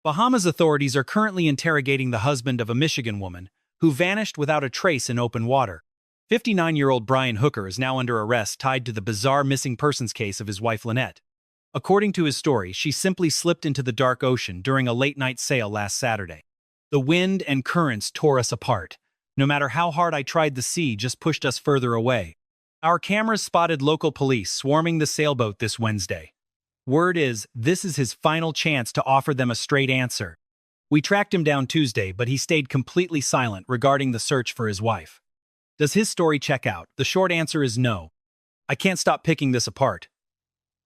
Bahamas authorities are currently interrogating the husband of a Michigan woman who vanished without a trace in open water. 59-year-old Brian Hooker is now under arrest tied to the bizarre missing persons case of his wife Lynette. According to his story, she simply slipped into the dark ocean during a late-night sail last Saturday. The wind and currents tore us apart. No matter how hard I tried, the sea just pushed us further away. Our cameras spotted local police swarming the sailboat this Wednesday. Word is, this is his final chance to offer them a straight answer. We tracked him down Tuesday, but he stayed completely silent regarding the search for his wife. Does his story check out? The short answer is no. I can't stop picking this apart.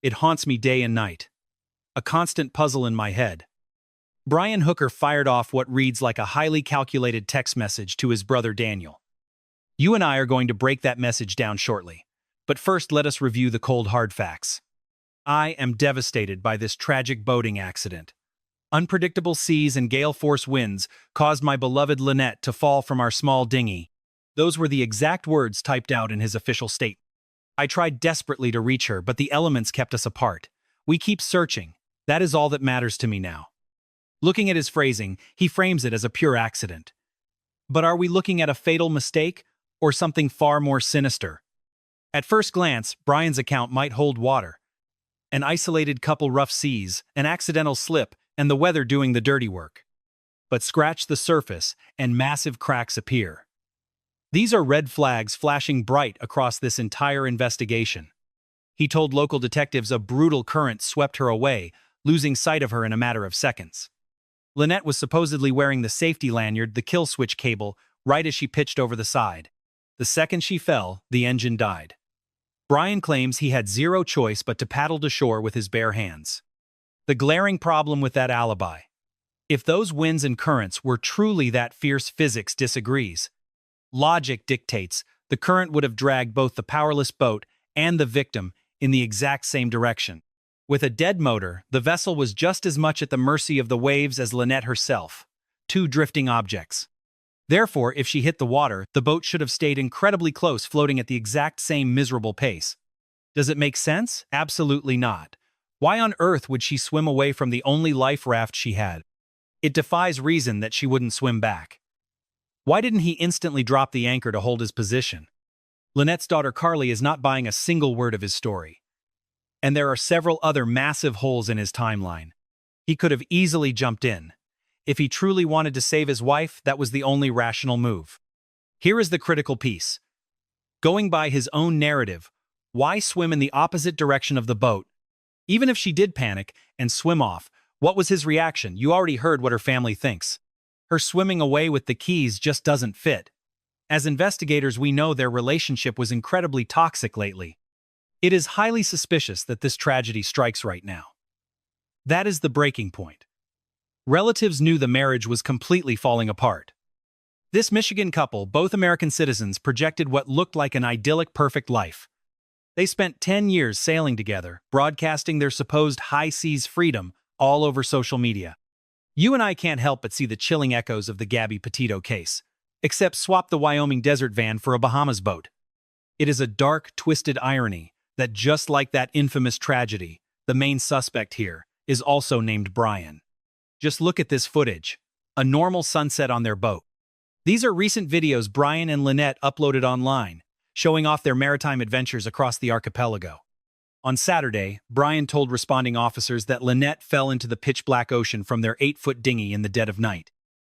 It haunts me day and night. A constant puzzle in my head. Brian Hooker fired off what reads like a highly calculated text message to his brother Daniel. You and I are going to break that message down shortly. But first, let us review the cold hard facts. I am devastated by this tragic boating accident. Unpredictable seas and gale force winds caused my beloved Lynette to fall from our small dinghy. Those were the exact words typed out in his official statement. I tried desperately to reach her, but the elements kept us apart. We keep searching. That is all that matters to me now. Looking at his phrasing, he frames it as a pure accident. But are we looking at a fatal mistake or something far more sinister? At first glance, Brian's account might hold water. An isolated couple rough seas, an accidental slip, and the weather doing the dirty work. But scratch the surface, and massive cracks appear. These are red flags flashing bright across this entire investigation. He told local detectives a brutal current swept her away, losing sight of her in a matter of seconds. Lynette was supposedly wearing the safety lanyard, the kill switch cable, right as she pitched over the side. The second she fell, the engine died. Brian claims he had zero choice but to paddle to shore with his bare hands. The glaring problem with that alibi. If those winds and currents were truly that fierce, physics disagrees. Logic dictates the current would have dragged both the powerless boat and the victim in the exact same direction. With a dead motor, the vessel was just as much at the mercy of the waves as Lynette herself, two drifting objects. Therefore, if she hit the water, the boat should have stayed incredibly close, floating at the exact same miserable pace. Does it make sense? Absolutely not. Why on earth would she swim away from the only life raft she had? It defies reason that she wouldn't swim back. Why didn't he instantly drop the anchor to hold his position? Lynette's daughter Carly is not buying a single word of his story. And there are several other massive holes in his timeline. He could have easily jumped in. If he truly wanted to save his wife, that was the only rational move. Here is the critical piece. Going by his own narrative, why swim in the opposite direction of the boat? Even if she did panic and swim off, what was his reaction? You already heard what her family thinks. Her swimming away with the keys just doesn't fit. As investigators, we know their relationship was incredibly toxic lately. It is highly suspicious that this tragedy strikes right now. That is the breaking point. Relatives knew the marriage was completely falling apart. This Michigan couple, both American citizens, projected what looked like an idyllic, perfect life. They spent 10 years sailing together, broadcasting their supposed high seas freedom all over social media. You and I can't help but see the chilling echoes of the Gabby Petito case, except swap the Wyoming desert van for a Bahamas boat. It is a dark, twisted irony that just like that infamous tragedy, the main suspect here is also named Brian. Just look at this footage. A normal sunset on their boat. These are recent videos Brian and Lynette uploaded online, showing off their maritime adventures across the archipelago. On Saturday, Brian told responding officers that Lynette fell into the pitch-black ocean from their 8-foot dinghy in the dead of night.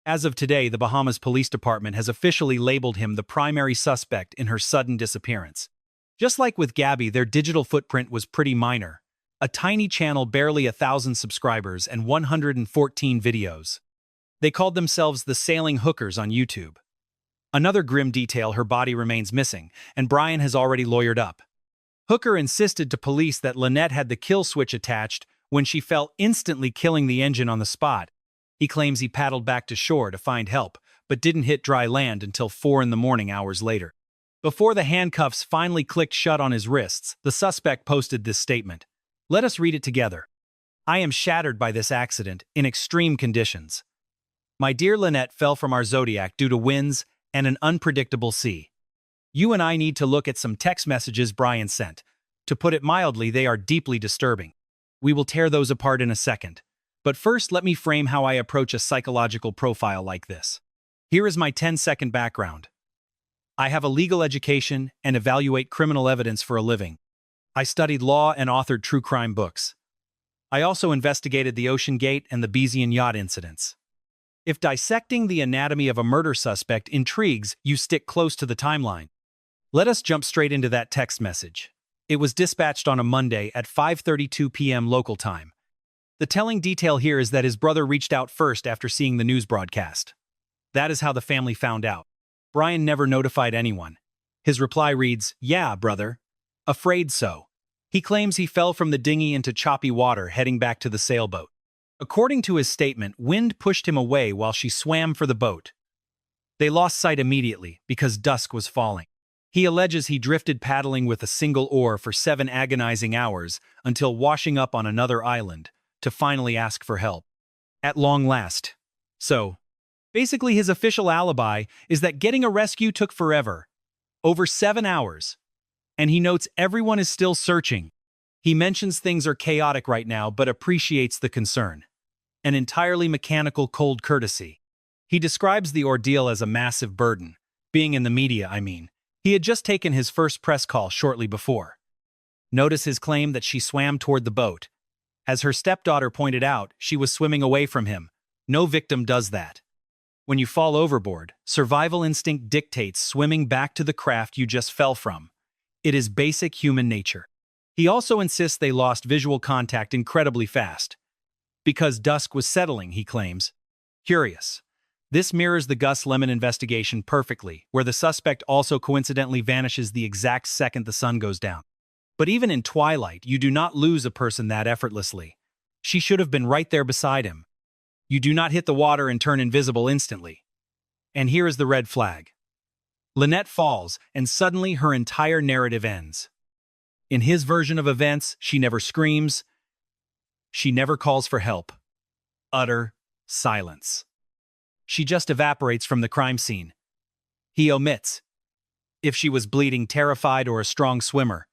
As of today, the Bahamas Police Department has officially labeled him the primary suspect in her sudden disappearance. Just like with Gabby, their digital footprint was pretty minor. A tiny channel, barely 1,000 subscribers, and 114 videos. They called themselves the Sailing Hookers on YouTube. Another grim detail, her body remains missing, and Brian has already lawyered up. Hooker insisted to police that Lynette had the kill switch attached when she fell, instantly killing the engine on the spot. He claims he paddled back to shore to find help, but didn't hit dry land until 4 in the morning hours later. Before the handcuffs finally clicked shut on his wrists, the suspect posted this statement. Let us read it together. I am shattered by this accident in extreme conditions. My dear Lynette fell from our Zodiac due to winds and an unpredictable sea. You and I need to look at some text messages Brian sent. To put it mildly, they are deeply disturbing. We will tear those apart in a second. But first, let me frame how I approach a psychological profile like this. Here is my 10-second background. I have a legal education and evaluate criminal evidence for a living. I studied law and authored true crime books. I also investigated the Ocean Gate and the Bezian yacht incidents. If dissecting the anatomy of a murder suspect intrigues, you stick close to the timeline. Let us jump straight into that text message. It was dispatched on a Monday at 5:32 p.m. local time. The telling detail here is that his brother reached out first after seeing the news broadcast. That is how the family found out. Brian never notified anyone. His reply reads, "Yeah, brother. Afraid so." He claims he fell from the dinghy into choppy water heading back to the sailboat. According to his statement, wind pushed him away while she swam for the boat. They lost sight immediately because dusk was falling. He alleges he drifted paddling with a single oar for 7 agonizing hours until washing up on another island to finally ask for help. At long last. So, basically his official alibi is that getting a rescue took forever. Over 7 hours. And he notes everyone is still searching. He mentions things are chaotic right now but appreciates the concern. An entirely mechanical cold courtesy. He describes the ordeal as a massive burden. Being in the media, I mean. He had just taken his first press call shortly before. Notice his claim that she swam toward the boat. As her stepdaughter pointed out, she was swimming away from him. No victim does that. When you fall overboard, survival instinct dictates swimming back to the craft you just fell from. It is basic human nature. He also insists they lost visual contact incredibly fast. Because dusk was settling, he claims. Curious. This mirrors the Gus Lemon investigation perfectly, where the suspect also coincidentally vanishes the exact second the sun goes down. But even in twilight, you do not lose a person that effortlessly. She should have been right there beside him. You do not hit the water and turn invisible instantly. And here is the red flag. Lynette falls, and suddenly her entire narrative ends. In his version of events, she never screams. She never calls for help. Utter silence. She just evaporates from the crime scene. He omits if she was bleeding, terrified, or a strong swimmer.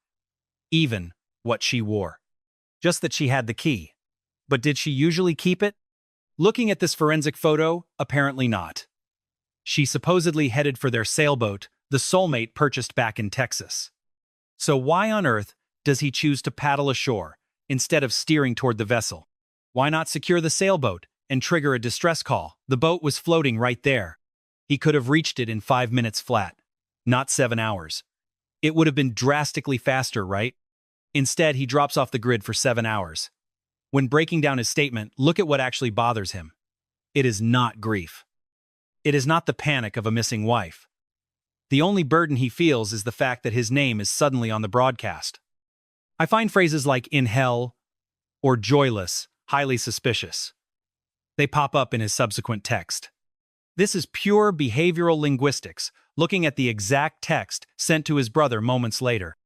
Even what she wore. Just that she had the key. But did she usually keep it? Looking at this forensic photo, apparently not. She supposedly headed for their sailboat, the soulmate purchased back in Texas. So why on earth does he choose to paddle ashore instead of steering toward the vessel? Why not secure the sailboat and trigger a distress call? The boat was floating right there. He could have reached it in 5 minutes flat, not 7 hours. It would have been drastically faster, right? Instead, he drops off the grid for 7 hours. When breaking down his statement, look at what actually bothers him. It is not grief. It is not the panic of a missing wife. The only burden he feels is the fact that his name is suddenly on the broadcast. I find phrases like "in hell" or "joyless" highly suspicious. They pop up in his subsequent text. This is pure behavioral linguistics, looking at the exact text sent to his brother moments later.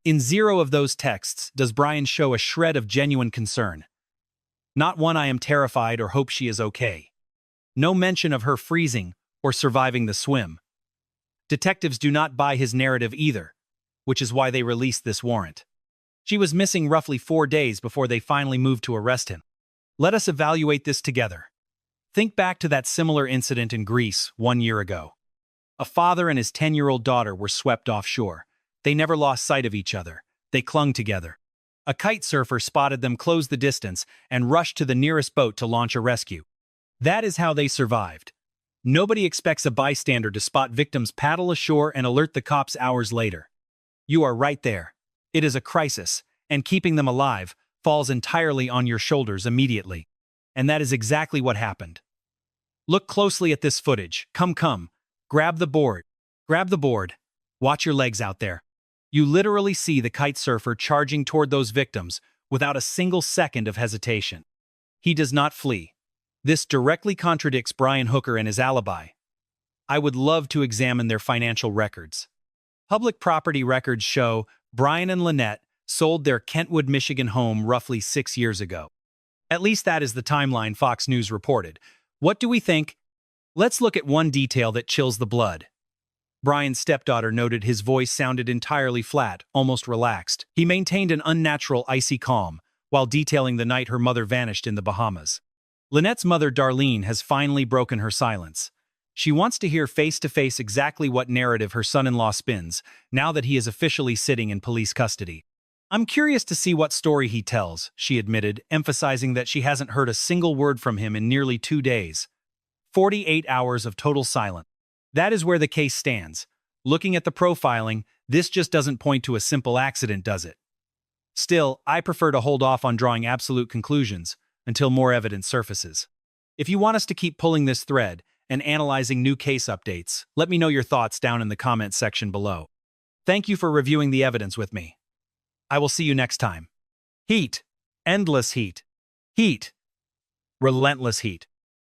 In 0 of those texts does Brian show a shred of genuine concern. Not one "I am terrified" or "hope she is okay." No mention of her freezing or surviving the swim. Detectives do not buy his narrative either, which is why they released this warrant. She was missing roughly 4 days before they finally moved to arrest him. Let us evaluate this together. Think back to that similar incident in Greece 1 year ago. A father and his 10-year-old daughter were swept offshore. They never lost sight of each other. They clung together. A kite surfer spotted them close the distance and rushed to the nearest boat to launch a rescue. That is how they survived. Nobody expects a bystander to spot victims paddle ashore and alert the cops hours later. You are right there. It is a crisis, and keeping them alive falls entirely on your shoulders immediately. And that is exactly what happened. Look closely at this footage. Come. Grab the board. Grab the board. Watch your legs out there. You literally see the kite surfer charging toward those victims without a single second of hesitation. He does not flee. This directly contradicts Brian Hooker and his alibi. I would love to examine their financial records. Public property records show Brian and Lynette sold their Kentwood, Michigan home roughly 6 years ago. At least that is the timeline Fox News reported. What do we think? Let's look at one detail that chills the blood. Brian's stepdaughter noted his voice sounded entirely flat, almost relaxed. He maintained an unnatural, icy calm while detailing the night her mother vanished in the Bahamas. Lynette's mother, Darlene, has finally broken her silence. She wants to hear face-to-face exactly what narrative her son-in-law spins, now that he is officially sitting in police custody. "I'm curious to see what story he tells," she admitted, emphasizing that she hasn't heard a single word from him in nearly 2 days. 48 hours of total silence. That is where the case stands. Looking at the profiling, this just doesn't point to a simple accident, does it? Still, I prefer to hold off on drawing absolute conclusions until more evidence surfaces. If you want us to keep pulling this thread and analyzing new case updates, let me know your thoughts down in the comments section below. Thank you for reviewing the evidence with me. I will see you next time. Heat. Endless heat. Heat. Relentless heat.